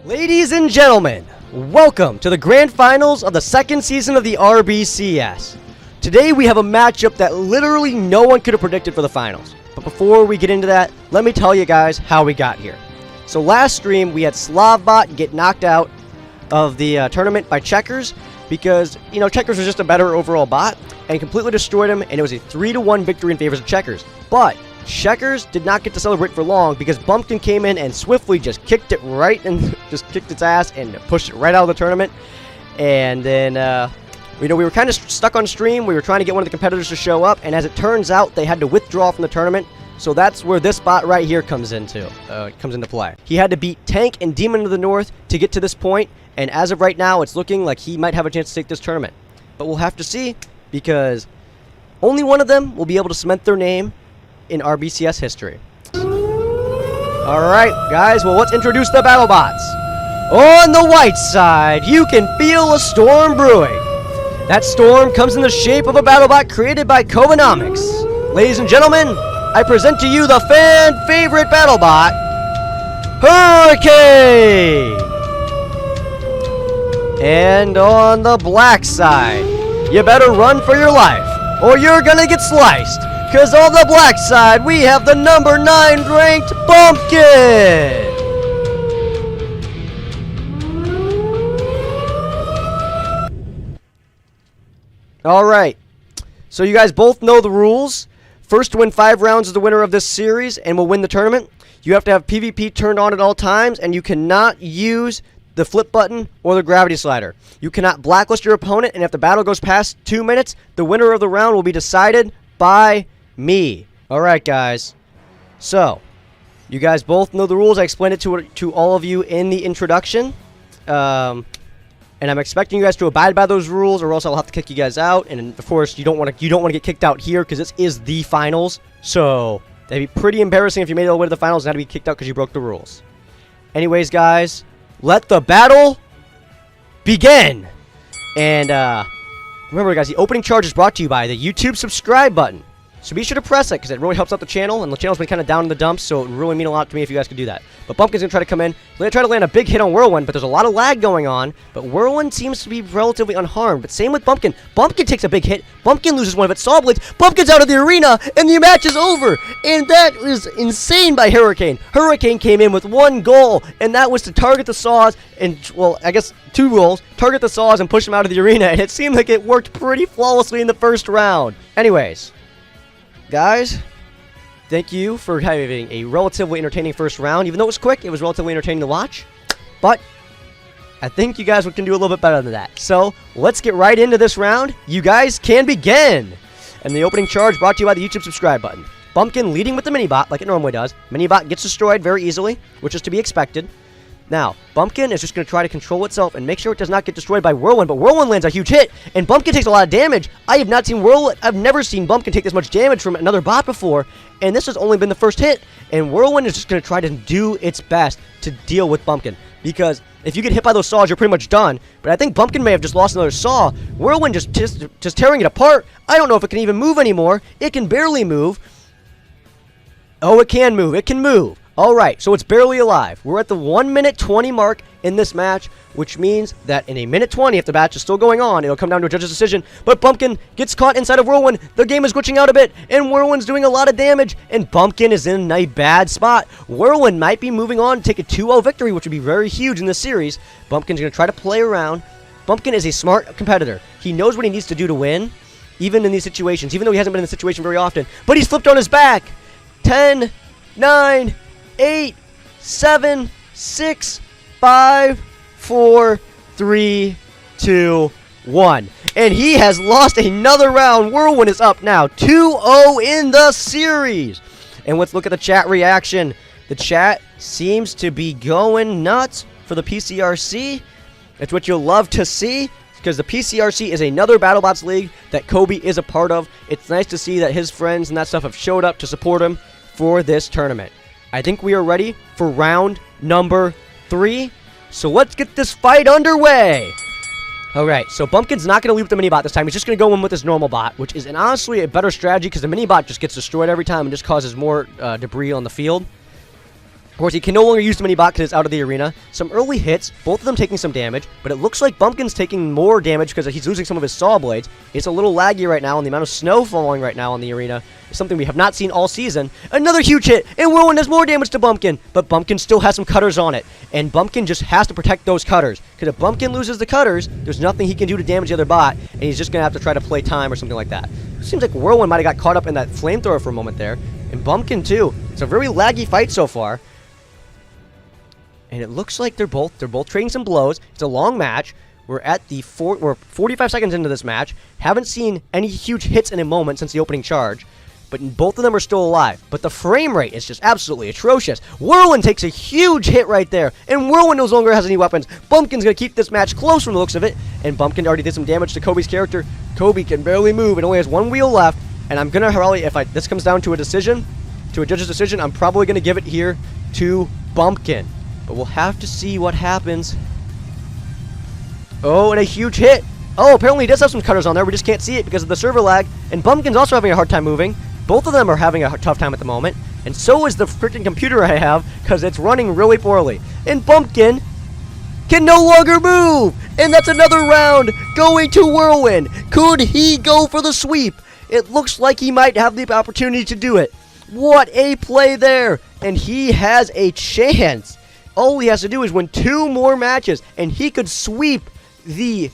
Ladies and gentlemen, welcome to the grand finals of the second season of the RBCS. Today we have a matchup that literally no one could have predicted for the finals. But before we get into that, let me tell you guys how we got here. So last stream we had Slavbot get knocked out of the tournament by Checkers because, you know, Checkers was just a better overall bot and completely destroyed him, and it was a 3-1 victory in favor of Checkers. But Checkers did not get to celebrate for long because Bumpkin came in and swiftly just kicked it right and just kicked its ass and pushed it right out of the tournament. And then, we were kind of stuck on stream. We were trying to get one of the competitors to show up, and as it turns out, they had to withdraw from the tournament. So that's where this bot right here comes into play. He had to beat Tank and Demon of the North to get to this point, and as of right now, it's looking like he might have a chance to take this tournament. But we'll have to see, because only one of them will be able to cement their name in RBCS history. Alright, guys, well, let's introduce the Battlebots. On the white side, you can feel a storm brewing. That storm comes in the shape of a Battlebot created by Covenomics. Ladies and gentlemen, I present to you the fan-favorite Battlebot, Hurricane! And on the black side, you better run for your life, or you're gonna get sliced. Because on the black side, we have the number 9 ranked Bumpkin! Alright, so you guys both know the rules. First to win 5 rounds is the winner of this series and will win the tournament. You have to have PvP turned on at all times, and you cannot use the flip button or the gravity slider. You cannot blacklist your opponent, and if the battle goes past 2 minutes, the winner of the round will be decided by me. Alright, guys. So, you guys both know the rules. I explained it to all of you in the introduction. And I'm expecting you guys to abide by those rules, or else I'll have to kick you guys out. And of course, you don't want to get kicked out here because this is the finals. So that'd be pretty embarrassing if you made it all the way to the finals and had to be kicked out because you broke the rules. Anyways, guys, let the battle begin. And remember, guys, the opening charge is brought to you by the YouTube subscribe button. So be sure to press it because it really helps out the channel, and the channel's been kind of down in the dumps, so it would really mean a lot to me if you guys could do that. But Bumpkin's going to try to come in. He's going to try to land a big hit on Whirlwind, but there's a lot of lag going on. But Whirlwind seems to be relatively unharmed. But same with Bumpkin. Bumpkin takes a big hit. Bumpkin loses one of its saw blades. Bumpkin's out of the arena, and the match is over. And that was insane by Hurricane. Hurricane came in with one goal, and that was to target the saws, and, well, I guess 2 goals. Target the saws and push them out of the arena, and it seemed like it worked pretty flawlessly in the first round. Anyways, guys, thank you for having a relatively entertaining first round. Even though it was quick, it was relatively entertaining to watch. But I think you guys can do a little bit better than that. So let's get right into this round. You guys can begin. And the opening charge brought to you by the YouTube subscribe button. Bumpkin leading with the mini-bot like it normally does. Mini-bot gets destroyed very easily, which is to be expected. Now, Bumpkin is just going to try to control itself and make sure it does not get destroyed by Whirlwind, but Whirlwind lands a huge hit, and Bumpkin takes a lot of damage. I've never seen Bumpkin take this much damage from another bot before, and this has only been the first hit, and Whirlwind is just going to try to do its best to deal with Bumpkin, because if you get hit by those saws, you're pretty much done, but I think Bumpkin may have just lost another saw. Whirlwind just tearing it apart. I don't know if it can even move anymore. It can barely move. Oh, it can move. It can move. Alright, so it's barely alive. We're at the 1 minute 20 mark in this match, which means that in a minute 20, if the match is still going on, it'll come down to a judge's decision. But Bumpkin gets caught inside of Whirlwind. The game is glitching out a bit, and Whirlwind's doing a lot of damage, and Bumpkin is in a bad spot. Whirlwind might be moving on to take a 2-0 victory, which would be very huge in this series. Bumpkin's going to try to play around. Bumpkin is a smart competitor. He knows what he needs to do to win, even in these situations, even though he hasn't been in the situation very often. But he's flipped on his back. 10, 9, 8, 7, 6, 5, 4, 3, 2, 1. And he has lost another round. Whirlwind is up now 2-0 in the series. And let's look at the chat reaction. The chat seems to be going nuts for the PCRC. It's what you'll love to see, because the PCRC is another BattleBots league that Kobe is a part of. It's nice to see that his friends and that stuff have showed up to support him for this tournament. I think we are ready for round number 3. So let's get this fight underway. Alright, so Bumpkin's not going to leave with the mini-bot this time. He's just going to go in with his normal bot, which is honestly a better strategy because the mini-bot just gets destroyed every time and just causes more debris on the field. course, he can no longer use the mini bot because it's out of the arena. Some early hits, both of them taking some damage, but it looks like Bumpkin's taking more damage because he's losing some of his saw blades. It's a little laggy right now, and the amount of snow falling right now in the arena is something we have not seen all season. Another huge hit, and Whirlwind does more damage to Bumpkin, but Bumpkin still has some cutters on it, and Bumpkin just has to protect those cutters, because if Bumpkin loses the cutters, there's nothing he can do to damage the other bot, and he's just going to have to try to play time or something like that. It seems like Whirlwind might have got caught up in that flamethrower for a moment there, and Bumpkin too. It's a very laggy fight so far. And it looks like they're both trading some blows. It's a long match. We're at the we're 45 seconds into this match. Haven't seen any huge hits in a moment since the opening charge. But both of them are still alive. But the frame rate is just absolutely atrocious. Whirlwind takes a huge hit right there. And Whirlwind no longer has any weapons. Bumpkin's going to keep this match close from the looks of it. And Bumpkin already did some damage to Kobe's character. Kobe can barely move and only has one wheel left. And I'm going to probably, if this comes down to a decision, to a judge's decision, I'm probably going to give it here to Bumpkin. But we'll have to see what happens. Oh, and a huge hit. Oh, apparently he does have some cutters on there. We just can't see it because of the server lag. And Bumpkin's also having a hard time moving. Both of them are having a tough time at the moment. And so is the freaking computer I have because it's running really poorly. And Bumpkin can no longer move. And that's another round going to Whirlwind. Could he go for the sweep? It looks like he might have the opportunity to do it. What a play there. And he has a chance. All he has to do is win 2 more matches, and he could sweep the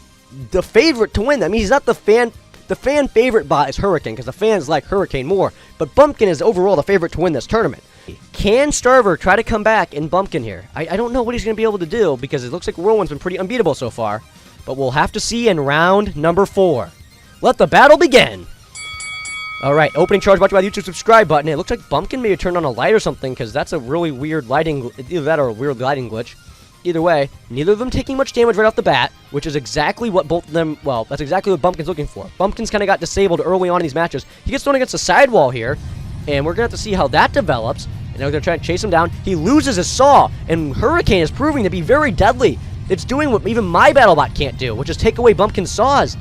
favorite to win. That means he's not the fan favorite bot is Hurricane, because the fans like Hurricane more. But Bumpkin is overall the favorite to win this tournament. Can Starver try to come back in Bumpkin here? I don't know what he's going to be able to do, because it looks like Whirlwind's been pretty unbeatable so far. But we'll have to see in round number 4. Let the battle begin! Alright, opening charge brought to you by the YouTube subscribe button. It looks like Bumpkin maybe turned on a light or something, because that's a really weird lighting, either that or a weird lighting glitch. Either way, neither of them taking much damage right off the bat, which is exactly what both of them, well, that's exactly what Bumpkin's looking for. Bumpkin's kind of got disabled early on in these matches. He gets thrown against the sidewall here, and we're going to have to see how that develops. And now we're going to try to chase him down. He loses his saw, and Hurricane is proving to be very deadly. It's doing what even my Battlebot can't do, which is take away Bumpkin's saws.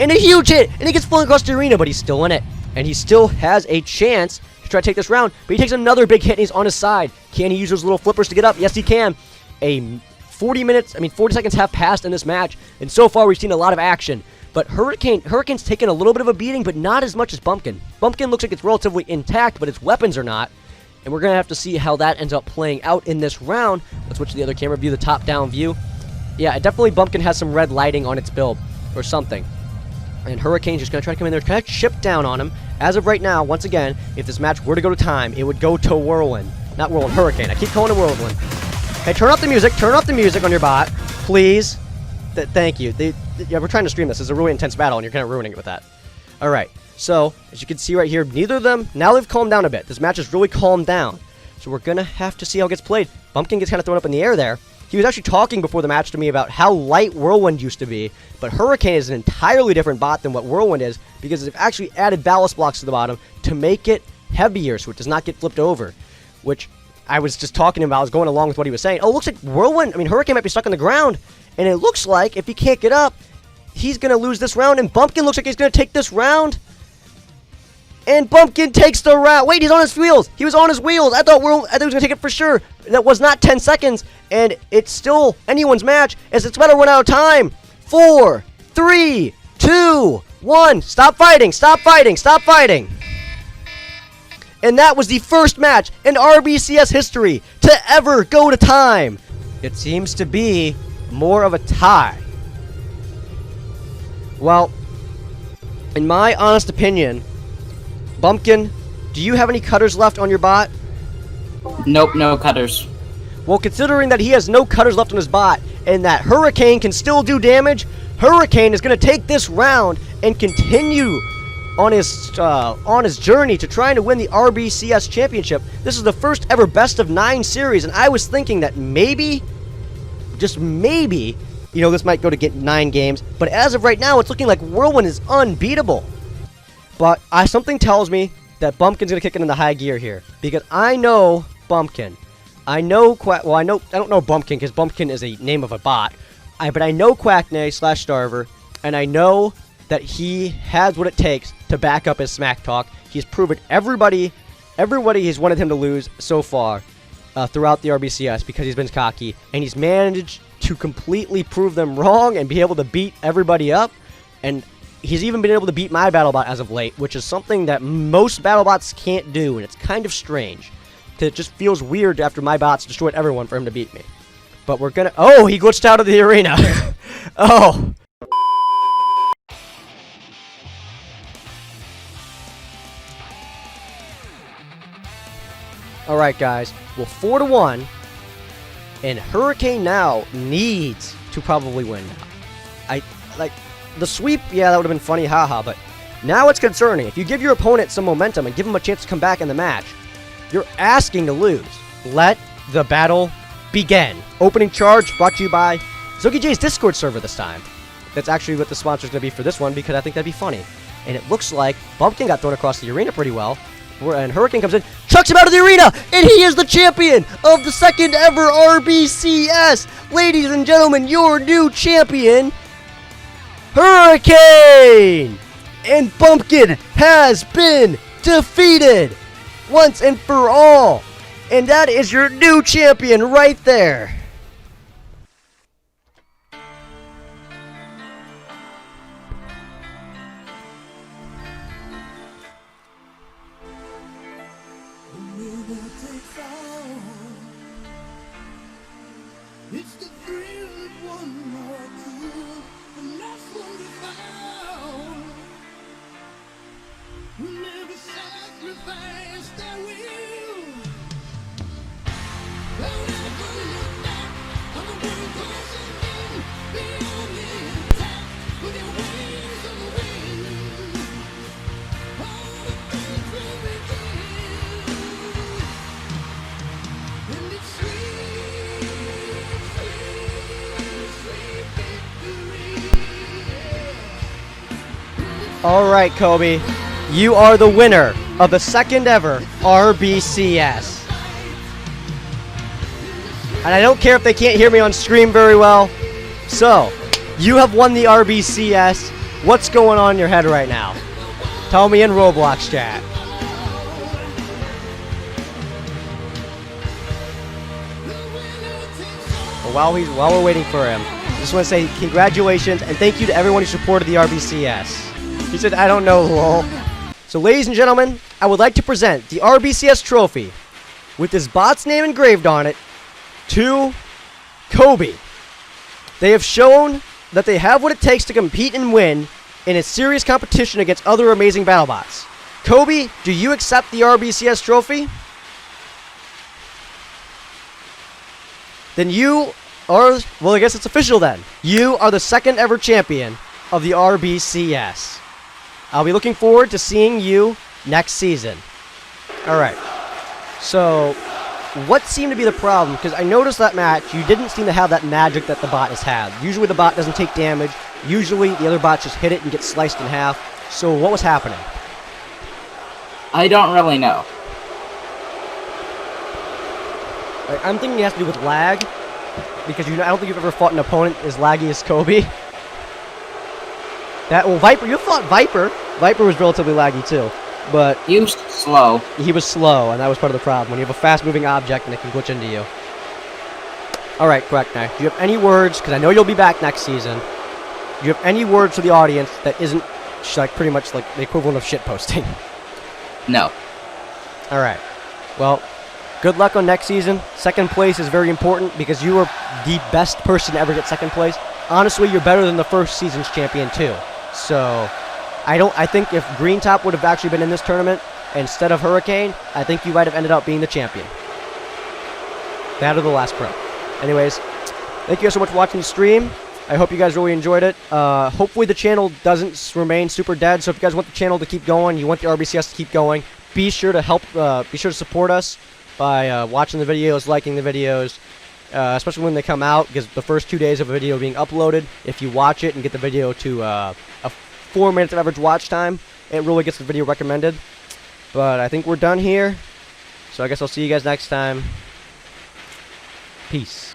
And a huge hit, and he gets flung across the arena, but he's still in it. And he still has a chance to try to take this round. But he takes another big hit and he's on his side. Can he use those little flippers to get up? Yes, he can. 40 seconds have passed in this match. And so far, we've seen a lot of action. But Hurricane's taken a little bit of a beating, but not as much as Bumpkin. Bumpkin looks like it's relatively intact, but its weapons are not. And we're going to have to see how that ends up playing out in this round. Let's switch to the other camera view, the top-down view. Yeah, definitely Bumpkin has some red lighting on its build or something. And Hurricane's just going to try to come in there, try to chip down on him. As of right now, once again, if this match were to go to time, it would go to Whirlwind. Not Whirlwind, Hurricane. I keep calling it Whirlwind. Hey, turn off the music. Turn off the music on your bot. Please. Thank you. Yeah, we're trying to stream this. It's a really intense battle, and you're kind of ruining it with that. All right. So, as you can see right here, neither of them, now they've calmed down a bit. This match has really calmed down. So we're going to have to see how it gets played. Bumpkin gets kind of thrown up in the air there. He was actually talking before the match to me about how light Whirlwind used to be, but Hurricane is an entirely different bot than what Whirlwind is, because they've actually added ballast blocks to the bottom to make it heavier so it does not get flipped over, which I was just talking about. I was going along with what he was saying. Oh, it looks like Hurricane might be stuck on the ground, and it looks like if he can't get up, he's going to lose this round, and Bumpkin looks like he's going to take this round. And Bumpkin takes the round. Wait, he's on his wheels. He was on his wheels. I thought he was going to take it for sure. That was not 10 seconds. And it's still anyone's match as it's about to run out of time. 4, 3, 2, 1. Stop fighting. Stop fighting. Stop fighting. And that was the first match in RBCS history to ever go to time. It seems to be more of a tie. Well, in my honest opinion, Bumpkin, do you have any cutters left on your bot? Nope, no cutters. Well, considering that he has no cutters left on his bot, and that Hurricane can still do damage, Hurricane is going to take this round and continue on his journey to trying to win the RBCS Championship. This is the first ever best of 9 series, and I was thinking that maybe, just maybe, this might go to get 9 games, but as of right now, it's looking like Whirlwind is unbeatable. But something tells me that Bumpkin's going to kick it in the high gear here. Because I know Bumpkin. I don't know Bumpkin because Bumpkin is a name of a bot. But I know Quackney/Starver. And I know that he has what it takes to back up his smack talk. He's proven everybody has wanted him to lose so far. throughout the RBCS because he's been cocky, and he's managed to completely prove them wrong and be able to beat everybody up. And he's even been able to beat my Battlebot as of late, which is something that most Battlebots can't do, and it's kind of strange. Because it just feels weird after my bots destroyed everyone for him to beat me. But we're gonna... Oh, he glitched out of the arena. Oh. Alright, guys. Well, 4-1. And Hurricane now needs to probably win now. The sweep, yeah, that would have been funny, haha, but now it's concerning. If you give your opponent some momentum and give him a chance to come back in the match, you're asking to lose. Let the battle begin. Opening charge brought to you by ZuggyJ's Discord server this time. That's actually what the sponsor's going to be for this one, because I think that'd be funny. And it looks like Bumpkin got thrown across the arena pretty well. And Hurricane comes in, chucks him out of the arena, and he is the champion of the second ever RBCS. Ladies and gentlemen, your new champion, Hurricane! And Bumpkin has been defeated once and for all. And that is your new champion right there. It's the thrill of one more coup, the last one we found. We'll never sacrifice their will. They'll never look back on the world closing in, beyond the attack, with your wings on the wind. All the things will begin, and it's sweet. Alright, Kobe. You are the winner of the second ever RBCS. And I don't care if they can't hear me on stream very well. So, you have won the RBCS. What's going on in your head right now? Tell me in Roblox chat. Well, while we're waiting for him, I just want to say congratulations and thank you to everyone who supported the RBCS. He said, I don't know, lol. So, ladies and gentlemen, I would like to present the RBCS trophy with his bot's name engraved on it to Kobe. They have shown that they have what it takes to compete and win in a serious competition against other amazing BattleBots. Kobe, do you accept the RBCS trophy? Then you are, well, I guess it's official then. You are the second ever champion of the RBCS. I'll be looking forward to seeing you next season. Alright. So, what seemed to be the problem? Because I noticed that match, you didn't seem to have that magic that the bot has had. Usually the bot doesn't take damage. Usually the other bots just hit it and get sliced in half. So what was happening? I don't really know. I'm thinking it has to do with lag. Because I don't think you've ever fought an opponent as laggy as Kobe. Well, Viper, you fought Viper. Viper was relatively laggy too, but He was slow. he was slow, and that was part of the problem. When you have a fast-moving object and it can glitch into you. All right, correct now. Do you have any words? Because I know you'll be back next season. Do you have any words for the audience that isn't like pretty much like the equivalent of shit posting? No. All right. Well, good luck on next season. Second place is very important because you are the best person to ever get second place. Honestly, you're better than the first season's champion too. So, I think if Green Top would have actually been in this tournament instead of Hurricane, I think you might have ended up being the champion. That or the last pro. Anyways, thank you guys so much for watching the stream. I hope you guys really enjoyed it. Hopefully the channel doesn't remain super dead. So if you guys want the channel to keep going, you want the RBCS to keep going, be sure to support us by watching the videos, liking the videos. Especially when they come out, because the first 2 days of a video being uploaded, if you watch it and get the video to a 4 minutes of average watch time, it really gets the video recommended. But I think we're done here, so I guess I'll see you guys next time. Peace.